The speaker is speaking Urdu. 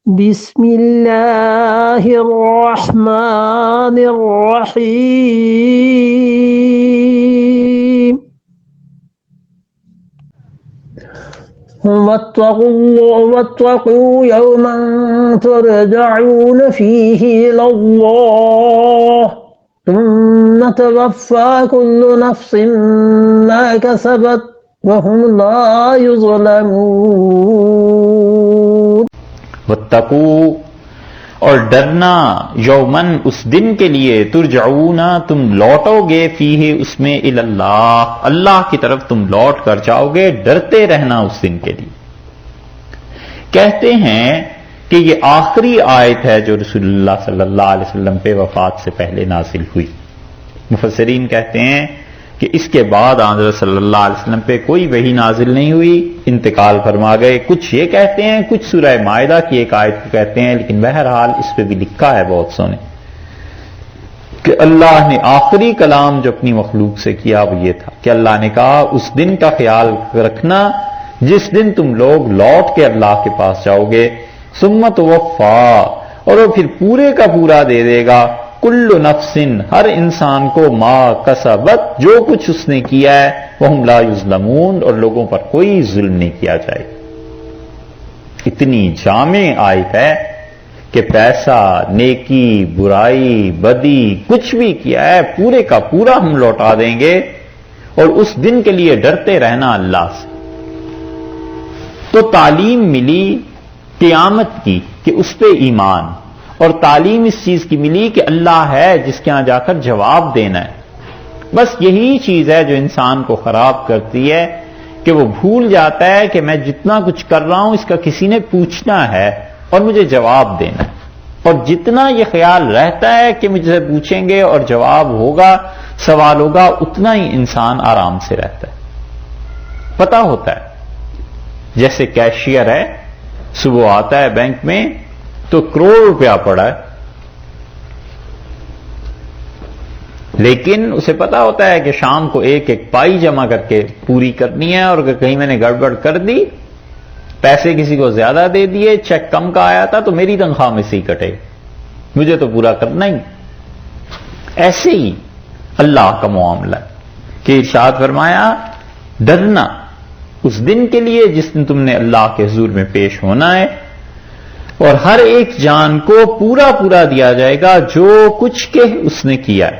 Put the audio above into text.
بسم اللہ الرحمن الرحیم واتقوا یوما ترجعون فیہ الی اللہ ثم توفی کل نفس ما کسبت وهم لا یظلمون۔ واتقوا، اور ڈرنا، یومن، اس دن کے لیے، ترجعون، تم لوٹو گے، فیہ، اس میں، الی اللہ، اللہ کی طرف تم لوٹ کر جاؤ گے، ڈرتے رہنا اس دن کے لیے۔ کہتے ہیں کہ یہ آخری آیت ہے جو رسول اللہ صلی اللہ علیہ وسلم پہ وفات سے پہلے نازل ہوئی۔ مفسرین کہتے ہیں کہ اس کے بعد حضرت صلی اللہ علیہ وسلم پہ کوئی وحی نازل نہیں ہوئی، انتقال فرما گئے۔ کچھ یہ کہتے ہیں، کچھ سورہ مائدہ کی ایک آیت کو کہتے ہیں، لیکن بہرحال اس پہ بھی لکھا ہے بہت سونے کہ اللہ نے آخری کلام جو اپنی مخلوق سے کیا وہ یہ تھا کہ اللہ نے کہا اس دن کا خیال رکھنا جس دن تم لوگ لوٹ کے اللہ کے پاس جاؤ گے، ثم توفی، اور وہ پھر پورے کا پورا دے دے گا، کل نفس، ہر انسان کو، ما کسبت، جو کچھ اس نے کیا ہے، وہم لا یظلمون، اور لوگوں پر کوئی ظلم نہیں کیا جائے۔ اتنی جامع آیت ہے کہ پیسہ، نیکی، برائی، بدی، کچھ بھی کیا ہے پورے کا پورا ہم لوٹا دیں گے، اور اس دن کے لیے ڈرتے رہنا اللہ سے۔ تو تعلیم ملی قیامت کی کہ اس پہ ایمان، اور تعلیم اس چیز کی ملی کہ اللہ ہے جس کے ہاں جا کر جواب دینا ہے۔ بس یہی چیز ہے جو انسان کو خراب کرتی ہے کہ وہ بھول جاتا ہے کہ میں جتنا کچھ کر رہا ہوں اس کا کسی نے پوچھنا ہے اور مجھے جواب دینا ہے، اور جتنا یہ خیال رہتا ہے کہ مجھ سے پوچھیں گے اور جواب ہوگا، سوال ہوگا، اتنا ہی انسان آرام سے رہتا ہے۔ پتہ ہوتا ہے جیسے کیشیئر ہے، صبح آتا ہے بینک میں تو کروڑ روپیہ پڑا ہے، لیکن اسے پتا ہوتا ہے کہ شام کو ایک ایک پائی جمع کر کے پوری کرنی ہے، اور اگر کہیں میں نے گڑبڑ کر دی، پیسے کسی کو زیادہ دے دیے، چیک کم کا آیا تھا تو میری تنخواہ میں سے ہی کٹے، مجھے تو پورا کرنا ہی۔ ایسے ہی اللہ کا معاملہ ہے کہ ارشاد فرمایا ڈرنا اس دن کے لیے جس دن تم نے اللہ کے حضور میں پیش ہونا ہے، اور ہر ایک جان کو پورا پورا دیا جائے گا جو کچھ کہ اس نے کیا ہے۔